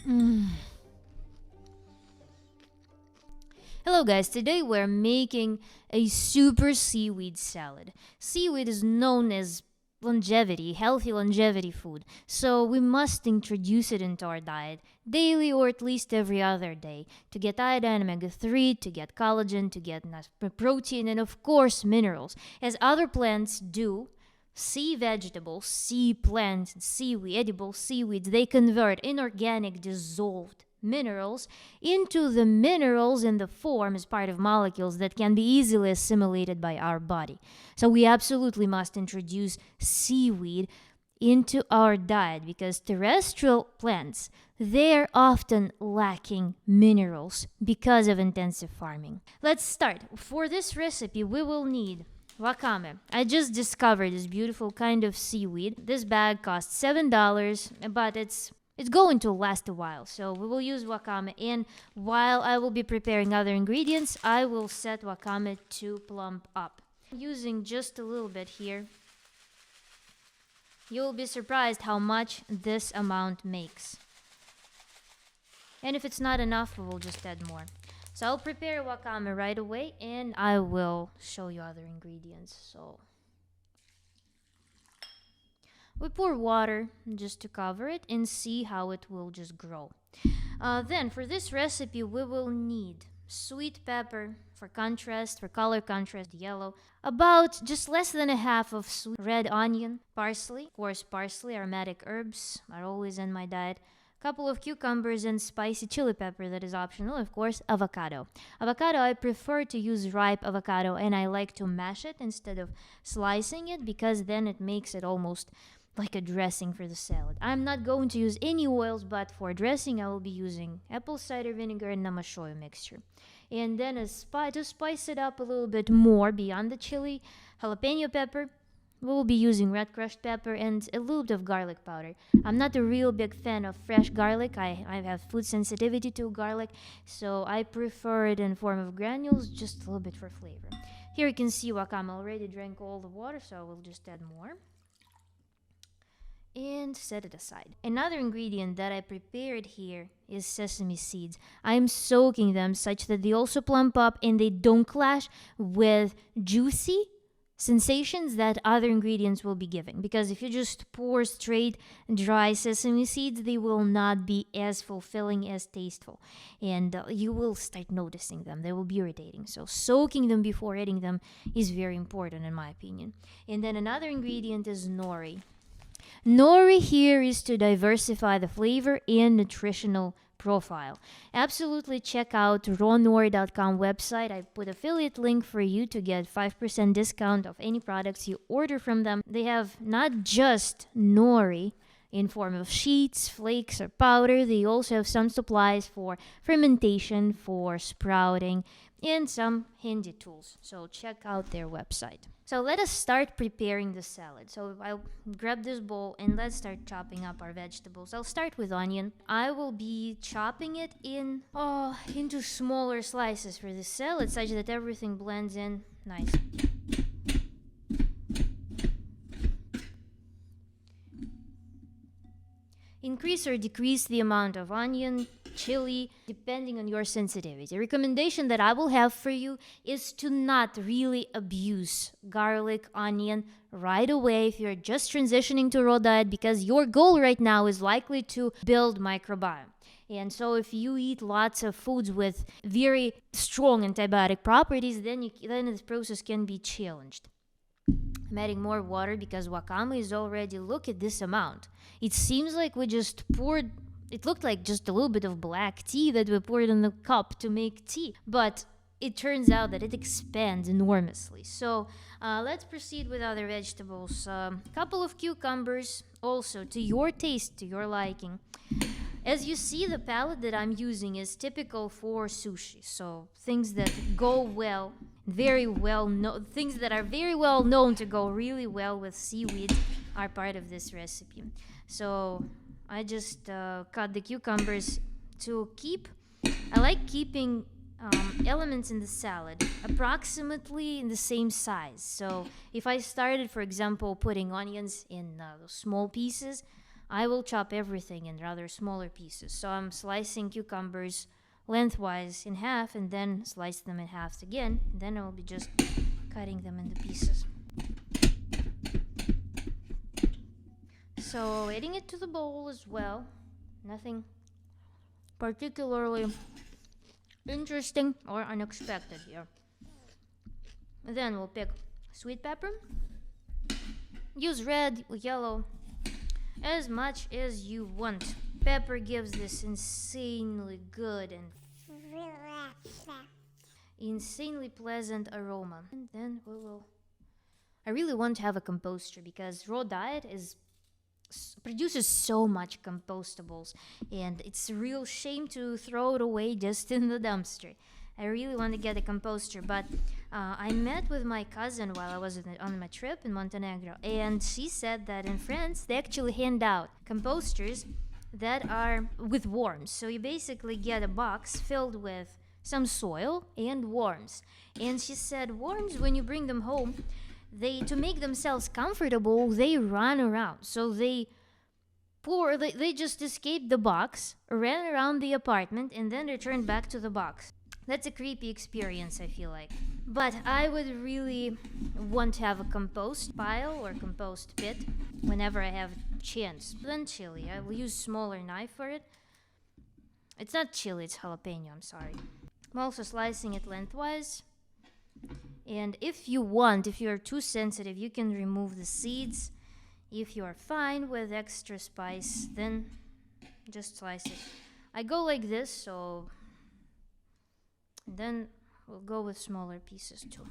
Mm. Hello guys, today we're making a super seaweed salad. Seaweed is known as longevity, healthy longevity food, so we must introduce it into our diet daily or at least every other day to get iodine, omega-3, to get collagen, to get enough protein, and of course minerals. As other plants do, sea vegetables, sea plants, seaweed, edible seaweeds, they convert inorganic dissolved minerals into the minerals in the form as part of molecules that can be easily assimilated by our body. So we absolutely must introduce seaweed into our diet because terrestrial plants, they're often lacking minerals because of intensive farming. Let's start. For this recipe, we will need wakame. I just discovered this beautiful kind of seaweed. This bag costs $7, but it's going to last a while. So we will use wakame, and while I will be preparing other ingredients, I will set wakame to plump up. Using just a little bit here. You'll be surprised how much this amount makes. And if it's not enough, we will just add more. So I'll prepare wakame right away and I will show you other ingredients. So we pour water just to cover it and see how it will just grow. Then for this recipe, we will need sweet pepper for contrast, for color contrast, yellow. About just less than a half of sweet red onion, parsley. Of course, parsley, aromatic herbs are always in my diet. Couple of cucumbers and spicy chili pepper that is optional. Of course, avocado. Avocado, I prefer to use ripe avocado and I like to mash it instead of slicing it because then it makes it almost like a dressing for the salad. I'm not going to use any oils, but for dressing I will be using apple cider vinegar and namashoyo mixture. And then to spice it up a little bit more beyond the chili, jalapeno pepper. We'll be using red crushed pepper and a little bit of garlic powder. I'm not a real big fan of fresh garlic. I have food sensitivity to garlic, so I prefer it in form of granules, just a little bit for flavor. Here you can see wakame already drank all the water, so I will just add more. And set it aside. Another ingredient that I prepared here is sesame seeds. I'm soaking them such that they also plump up and they don't clash with juicy sensations that other ingredients will be giving. Because if you just pour straight dry sesame seeds, they will not be as fulfilling, as tasteful. And you will start noticing them. They will be irritating. So soaking them before eating them is very important in my opinion. And then another ingredient is nori. Nori here is to diversify the flavor and nutritional profile. Absolutely check out rawnori.com website. I put affiliate link for you to get 5% discount of any products you order from them. They have not just nori in form of sheets, flakes, or powder. They also have some supplies for fermentation, for sprouting, and some handy tools. So check out their website. So let us start preparing the salad. So I'll grab this bowl and let's start chopping up our vegetables. I'll start with onion. I will be chopping it into smaller slices for the salad such that everything blends in nice. Increase or decrease the amount of onion, chili, depending on your sensitivity. A recommendation that I will have for you is to not really abuse garlic, onion right away if you're just transitioning to a raw diet because your goal right now is likely to build microbiome. And so if you eat lots of foods with very strong antibiotic properties, then this process can be challenged. I'm adding more water because wakame is already, look at this amount. It seems like we just poured, it looked like just a little bit of black tea that we poured in the cup to make tea. But it turns out that it expands enormously. So let's proceed with other vegetables. Couple of cucumbers, also to your taste, to your liking. As you see, the palette that I'm using is typical for sushi. So things that go well, things that are very well known to go really well with seaweed are part of this recipe. So I just cut the cucumbers to keep. I like keeping elements in the salad approximately in the same size. So if I started, for example, putting onions in those small pieces, I will chop everything in rather smaller pieces. So I'm slicing cucumbers lengthwise in half and then slice them in half again. And then I will be just cutting them into pieces. So adding it to the bowl as well. Nothing particularly interesting or unexpected here. And then we'll pick sweet pepper. Use red, yellow, as much as you want. Pepper gives this insanely good and insanely pleasant aroma. And then I really want to have a composter because raw diet produces so much compostables, and it's a real shame to throw it away just in the dumpster. I really want to get a composter, but I met with my cousin while I was on my trip in Montenegro, and she said that in France they actually hand out composters that are with worms. So you basically get a box filled with some soil and worms. And she said worms, when you bring them home, to make themselves comfortable, they run around. So they just escaped the box, ran around the apartment, and then returned back to the box. That's a creepy experience, I feel like. But I would really want to have a compost pile or compost pit whenever I have a chance. Then chili. I will use smaller knife for it. It's not chili, it's jalapeno, I'm sorry. I'm also slicing it lengthwise. And if you're too sensitive, you can remove the seeds. If you're fine with extra spice, then just slice it. I go like this, so then we'll go with smaller pieces too.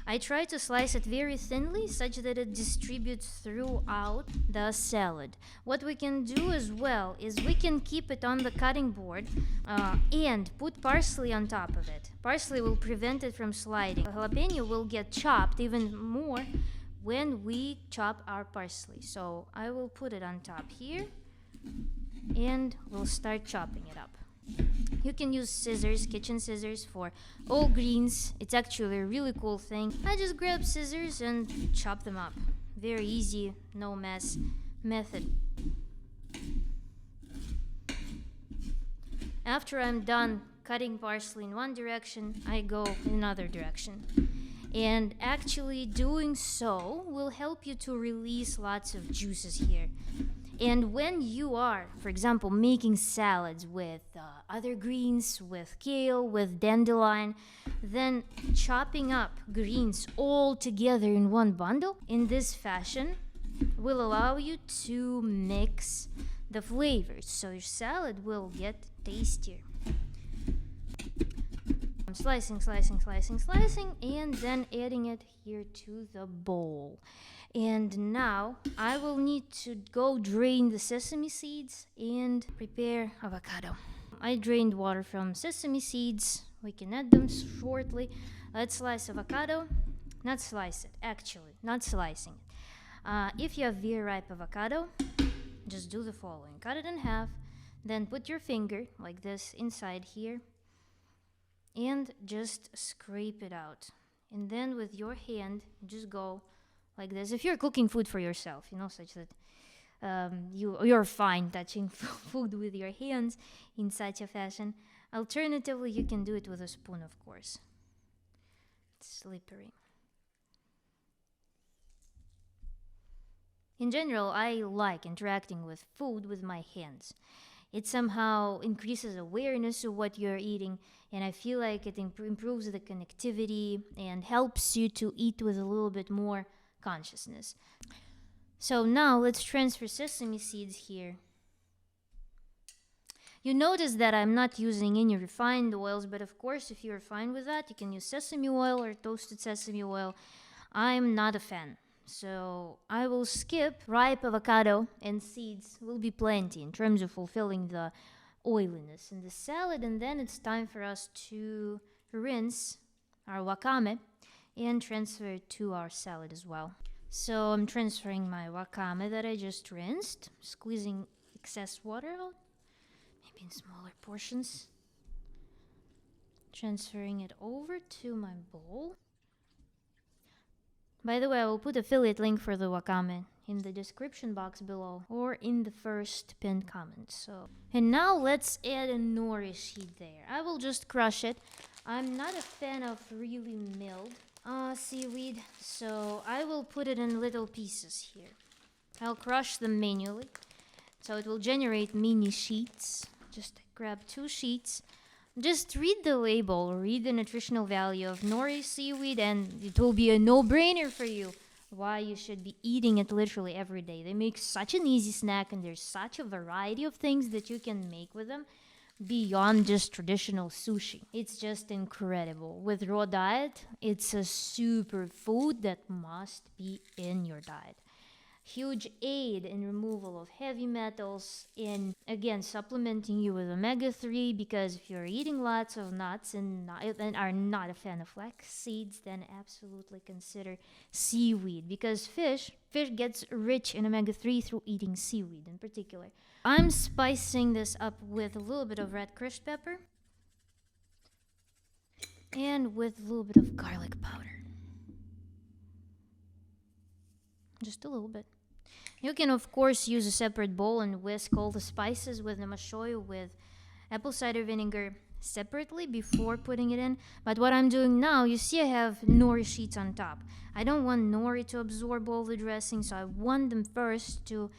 I try to slice it very thinly such that it distributes throughout the salad. What we can do as well is we can keep it on the cutting board and put parsley on top of it. Parsley will prevent it from sliding. The jalapeno will get chopped even more when we chop our parsley. So I will put it on top here and we'll start chopping it up. You can use scissors, kitchen scissors, for all greens. It's actually a really cool thing. I just grab scissors and chop them up. Very easy, no mess method. After I'm done cutting parsley in one direction, I go in another direction. And actually doing so will help you to release lots of juices here. And when you are, for example, making salads with other greens, with kale, with dandelion, then chopping up greens all together in one bundle in this fashion will allow you to mix the flavors, so your salad will get tastier. I'm slicing, and then adding it here to the bowl. And now I will need to go drain the sesame seeds and prepare avocado. I drained water from sesame seeds. We can add them shortly. Let's slice avocado. Not slice it, actually, not slicing it. If you have very ripe avocado, just do the following. Cut it in half, then put your finger like this inside here and just scrape it out. And then with your hand, just go like this. If you're cooking food for yourself, such that you're fine touching food with your hands in such a fashion. Alternatively, you can do it with a spoon, of course. It's slippery. In general, I like interacting with food with my hands. It somehow increases awareness of what you're eating, and I feel like it improves the connectivity and helps you to eat with a little bit more consciousness. So now let's transfer sesame seeds here. You notice that I'm not using any refined oils, but of course, if you're fine with that, you can use sesame oil or toasted sesame oil. I'm not a fan. So I will skip ripe avocado, and seeds will be plenty in terms of fulfilling the oiliness in the salad. And then it's time for us to rinse our wakame and transfer it to our salad as well. So I'm transferring my wakame that I just rinsed, squeezing excess water out, maybe in smaller portions. Transferring it over to my bowl. By the way, I will put affiliate link for the wakame in the description box below or in the first pinned comment. So, and now let's add a nori seed there. I will just crush it. I'm not a fan of really milled seaweed, so I will put it in little pieces here. I'll crush them manually, so it will generate mini sheets. Just grab 2 sheets. Just read the label, read the nutritional value of nori seaweed, and it will be a no-brainer for you why you should be eating it literally every day. They make such an easy snack, and there's such a variety of things that you can make with them beyond just traditional sushi. It's just incredible. With raw diet, it's a super food that must be in your diet. Huge aid in removal of heavy metals, in again supplementing you with omega-3, because if you're eating lots of nuts and are not a fan of flax seeds, then absolutely consider seaweed, because fish gets rich in omega-3 through eating seaweed in particular. I'm spicing this up with a little bit of red crushed pepper and with a little bit of garlic powder. Just a little bit. You can, of course, use a separate bowl and whisk all the spices with namashoyu with apple cider vinegar separately before putting it in. But what I'm doing now, you see I have nori sheets on top. I don't want nori to absorb all the dressing, so I want them first to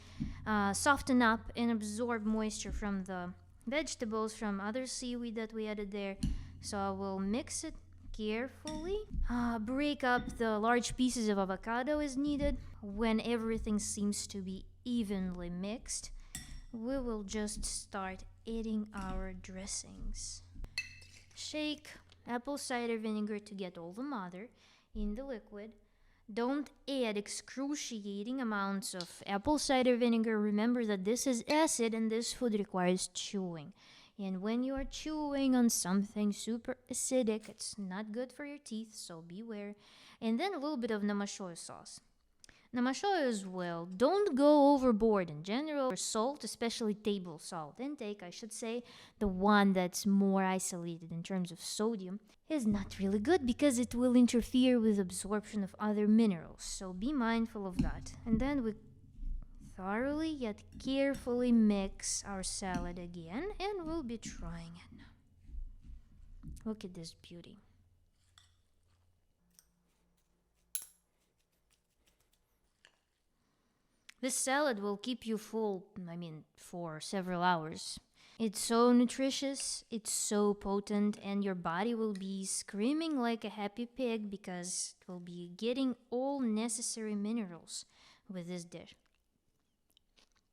soften up and absorb moisture from the vegetables, from other seaweed that we added there. So I will mix it carefully. Break up the large pieces of avocado as needed. When everything seems to be evenly mixed, we will just start adding our dressings. Shake apple cider vinegar to get all the mother in the liquid. Don't add excruciating amounts of apple cider vinegar. Remember that this is acid and this food requires chewing. And when you are chewing on something super acidic, it's not good for your teeth, so beware. And then a little bit of namashoyu sauce. Namashoyu as well. Don't go overboard in general. Salt, especially table salt intake, I should say, the one that's more isolated in terms of sodium, is not really good because it will interfere with absorption of other minerals. So be mindful of that. And then we thoroughly yet carefully mix our salad again, and we'll be trying it now. Look at this beauty. This salad will keep you full, for several hours. It's so nutritious, it's so potent, and your body will be screaming like a happy pig because it will be getting all necessary minerals with this dish.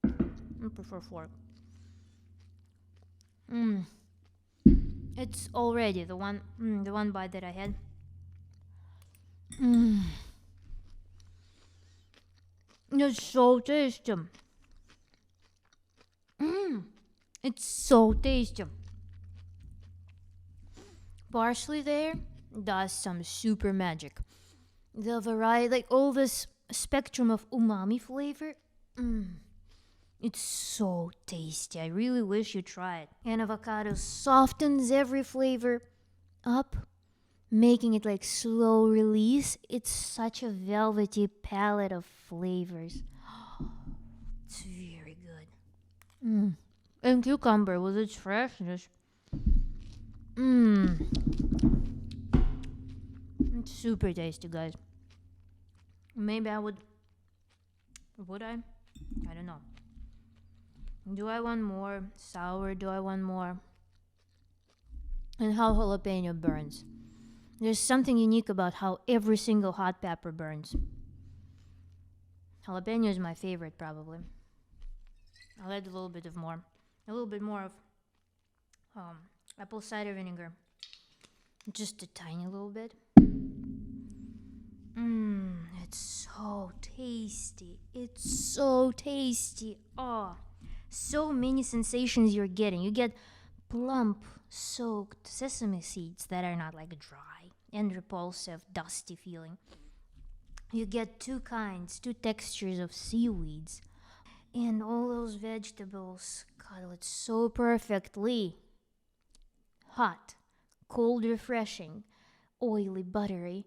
I prefer fork. It's already the one bite that I had. It's so tasty. It's so tasty. Parsley there does some super magic. The variety, like all this spectrum of umami flavor. It's so tasty. I really wish you tried. And avocado softens every flavor up, making it like slow release. It's such a velvety palette of flavors. It's very good. And cucumber with its freshness. It's super tasty, guys. Maybe I would I? I don't know. Do I want more sour? Do I want more? And how jalapeno burns. There's something unique about how every single hot pepper burns. Jalapeno is my favorite, probably. I'll add a little bit more of apple cider vinegar. Just a tiny little bit. It's so tasty. It's so tasty. Oh, so many sensations you're getting. You get plump, soaked sesame seeds that are not like dry and repulsive, dusty feeling. You get two textures of seaweeds. And all those vegetables cuddle it so perfectly. Hot, cold, refreshing, oily, buttery,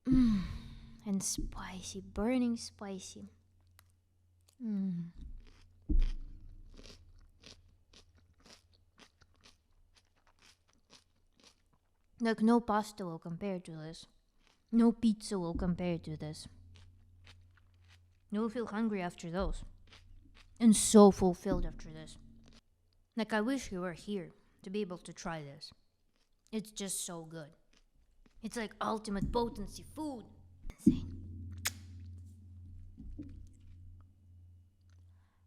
and spicy, burning spicy. Mm. Like, no pasta will compare to this. No pizza will compare to this. You'll feel hungry after those. And so fulfilled after this. Like, I wish you were here to be able to try this. It's just so good. It's like ultimate potency food. Insane.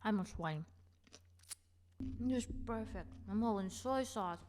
I'm a swine. Just perfect. I'm all in soy sauce.